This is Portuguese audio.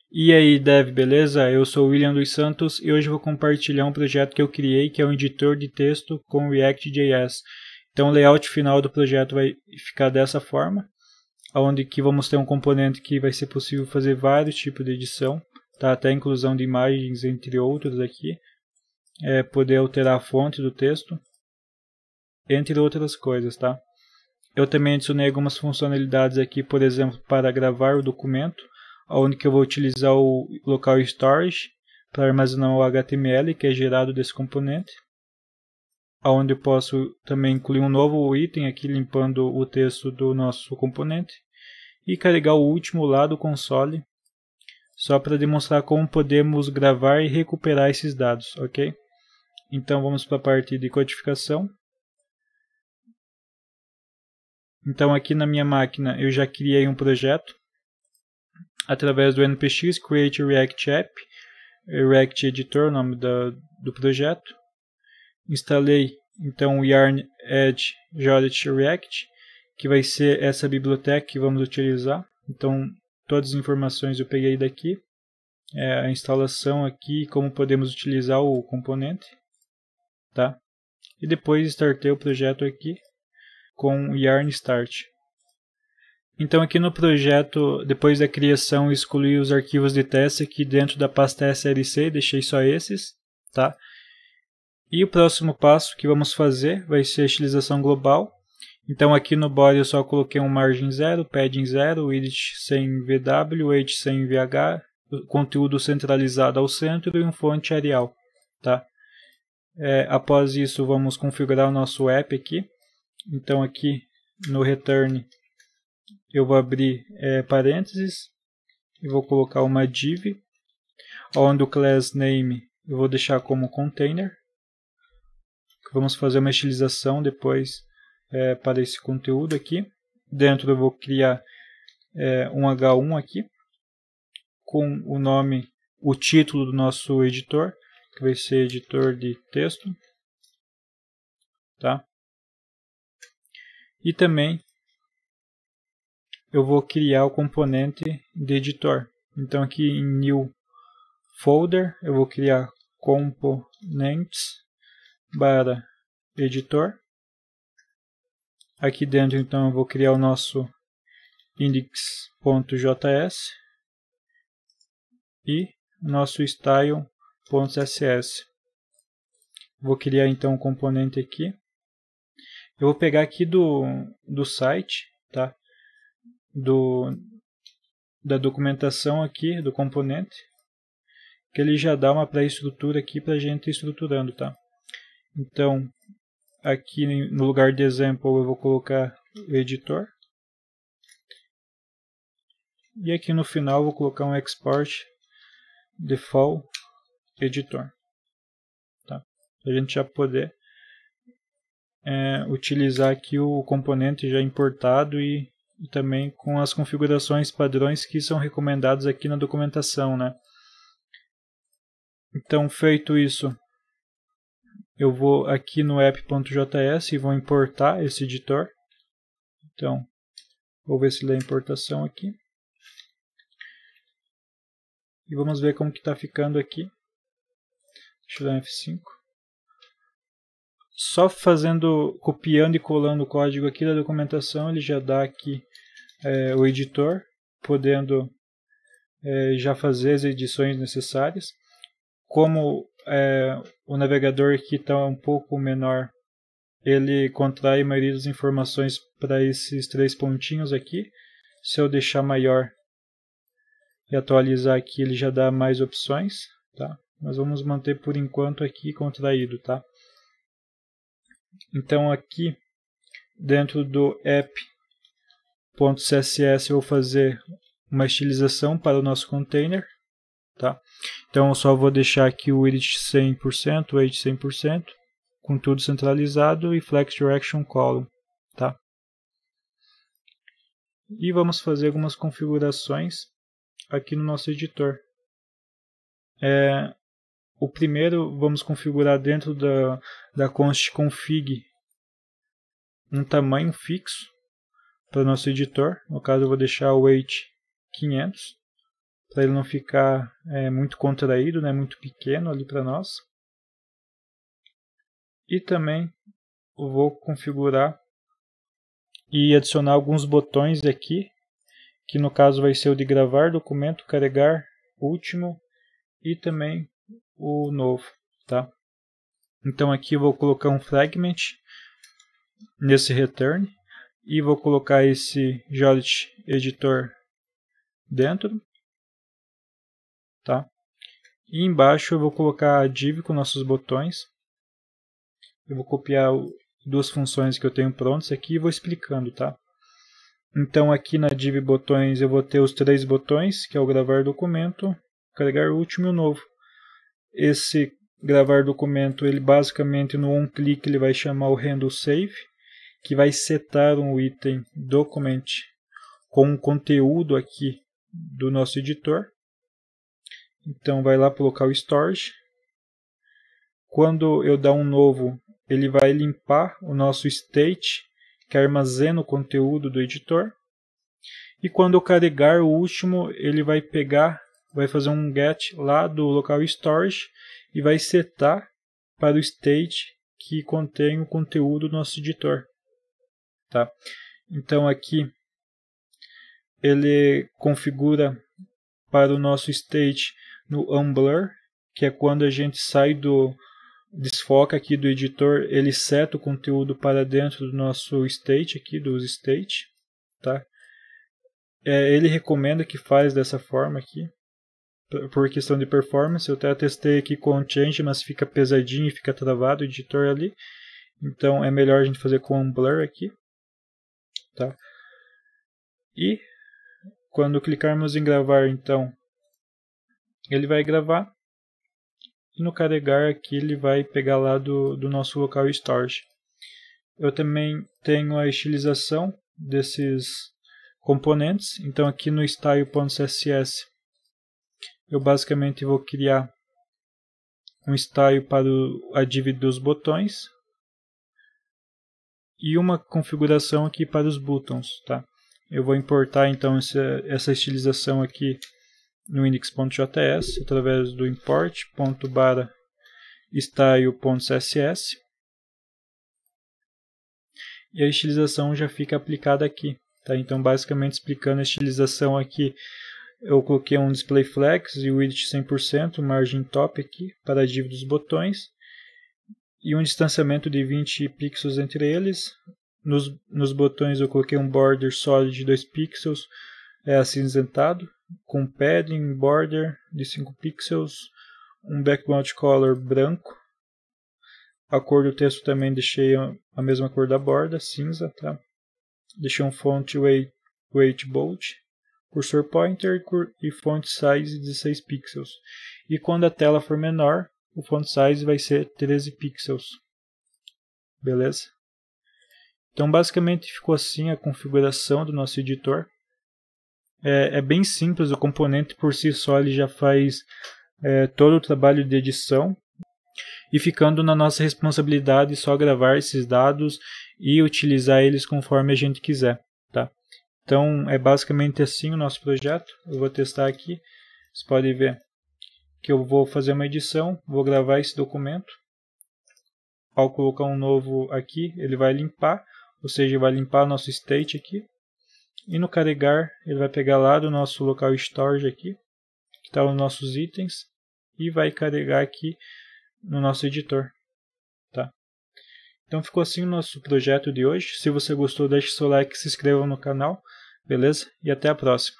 E aí, Dev, beleza? Eu sou o William dos Santos e hoje vou compartilhar um projeto que eu criei, que é um editor de texto com React.js. Então o layout final do projeto vai ficar dessa forma, onde que vamos ter um componente que vai ser possível fazer vários tipos de edição, tá? Até a inclusão de imagens, entre outros aqui, poder alterar a fonte do texto, entre outras coisas, tá? Eu também adicionei algumas funcionalidades aqui, por exemplo, para gravar o documento, onde que eu vou utilizar o local storage para armazenar o HTML que é gerado desse componente, onde eu posso também incluir um novo item aqui limpando o texto do nosso componente e carregar o último lá do console, só para demonstrar como podemos gravar e recuperar esses dados, ok? Então vamos para a parte de codificação. Então aqui na minha máquina eu já criei um projeto através do npx create react app, React Editor, o nome do projeto. Instalei então o Yarn Edge Jorlet React, que vai ser essa biblioteca que vamos utilizar. Então todas as informações eu peguei daqui, a instalação aqui, como podemos utilizar o componente, tá? E depois startei o projeto aqui com o Yarn Start. Então aqui no projeto, depois da criação, eu excluí os arquivos de teste aqui dentro da pasta SLC, deixei só esses, tá? E o próximo passo que vamos fazer vai ser a estilização global. Então aqui no body eu só coloquei um margem 0, padding 0, width sem VW, weight sem VH, conteúdo centralizado ao centro e um fonte Arial, tá? Após isso vamos configurar o nosso app aqui. Então aqui no return eu vou abrir parênteses e vou colocar uma div, onde o class name eu vou deixar como container. Vamos fazer uma estilização depois para esse conteúdo aqui. Dentro eu vou criar um H1 aqui, com o nome, o título do nosso editor, que vai ser editor de texto, tá? E também eu vou criar o componente de editor. Então aqui em New Folder eu vou criar components para editor. Aqui dentro então eu vou criar o nosso index.js e nosso style.css. Vou criar então um componente aqui. Eu vou pegar aqui do site, tá? Da documentação aqui do componente, que ele já dá uma pré-estrutura aqui para a gente ir estruturando, tá? Então aqui no lugar de example eu vou colocar o editor. E aqui no final eu vou colocar um export default editor, tá? Para a gente já poder utilizar aqui o componente já importado e também com as configurações padrões que são recomendados aqui na documentação, né? Então feito isso, eu vou aqui no app.js e vou importar esse editor. Então vou ver se lê a importação aqui. E vamos ver como que está ficando aqui. Deixa eu dar um F5. Só copiando e colando o código aqui da documentação, ele já dá aqui o editor, podendo já fazer as edições necessárias. Como o navegador aqui está um pouco menor, ele contrai a maioria das informações para esses 3 pontinhos aqui. Se eu deixar maior e atualizar aqui, ele já dá mais opções, tá? Mas vamos manter por enquanto aqui contraído, tá? Então aqui dentro do app.css eu vou fazer uma estilização para o nosso container, tá? Então eu só vou deixar aqui o width 100%, weight 100%, com tudo centralizado e flex direction column, tá? E vamos fazer algumas configurações aqui no nosso editor. O primeiro, vamos configurar dentro da const config um tamanho fixo para o nosso editor. No caso eu vou deixar o weight 500, para ele não ficar muito contraído, né, muito pequeno ali para nós. E também eu vou configurar e adicionar alguns botões aqui, que no caso vai ser o de gravar documento, carregar, último e também o novo, tá? Então aqui eu vou colocar um fragment nesse return e vou colocar esse Jolly Editor dentro, tá? E embaixo eu vou colocar a div com nossos botões. Eu vou copiar duas funções que eu tenho prontas aqui e vou explicando, tá? Então aqui na div botões eu vou ter os 3 botões, que é o gravar documento, carregar último e o novo. Esse gravar documento, ele basicamente no onClick ele vai chamar o handle save, que vai setar um item document com o conteúdo aqui do nosso editor. Então vai lá para o local storage. Quando eu dar um novo, ele vai limpar o nosso state, que armazena o conteúdo do editor. E quando eu carregar o último, ele vai pegar, vai fazer um get lá do local storage e vai setar para o state que contém o conteúdo do nosso editor. Tá? Então aqui ele configura para o nosso state no unblur, que é quando a gente sai do desfoca aqui do editor, ele seta o conteúdo para dentro do nosso state aqui, dos state, tá? Ele recomenda que faz dessa forma aqui, por questão de performance. Eu até testei aqui com o Change, mas fica pesadinho e fica travado o editor ali, então é melhor a gente fazer com um blur aqui, tá? E quando clicarmos em gravar, então ele vai gravar. E no carregar aqui ele vai pegar lá do nosso local storage. Eu também tenho a estilização desses componentes. Então aqui no style.css eu basicamente vou criar um style para a div dos botões e uma configuração aqui para os buttons, tá? Eu vou importar então essa estilização aqui no index.js através do import.style.css e a estilização já fica aplicada aqui, tá? Então basicamente explicando a estilização aqui, eu coloquei um display flex e width 100%, margem top aqui para a div dos botões e um distanciamento de 20 pixels entre eles. Nos botões eu coloquei um border solid de 2 pixels acinzentado, com padding border de 5 pixels, um background color branco. A cor do texto também deixei a mesma cor da borda, cinza, tá? Deixei um font weight bold, cursor pointer e font size 16 pixels. E quando a tela for menor, o font size vai ser 13 pixels. Beleza? Então basicamente ficou assim a configuração do nosso editor. É bem simples, o componente por si só ele já faz todo o trabalho de edição e ficando na nossa responsabilidade só gravar esses dados e utilizar eles conforme a gente quiser, tá? Então é basicamente assim o nosso projeto. Eu vou testar aqui, vocês podem ver que eu vou fazer uma edição, vou gravar esse documento. Ao colocar um novo aqui, ele vai limpar, ou seja, vai limpar nosso state aqui. E no carregar, ele vai pegar lá do nosso local storage aqui, que está os nossos itens, e vai carregar aqui no nosso editor. Tá? Então ficou assim o nosso projeto de hoje. Se você gostou, deixe seu like, se inscreva no canal, beleza? E até a próxima.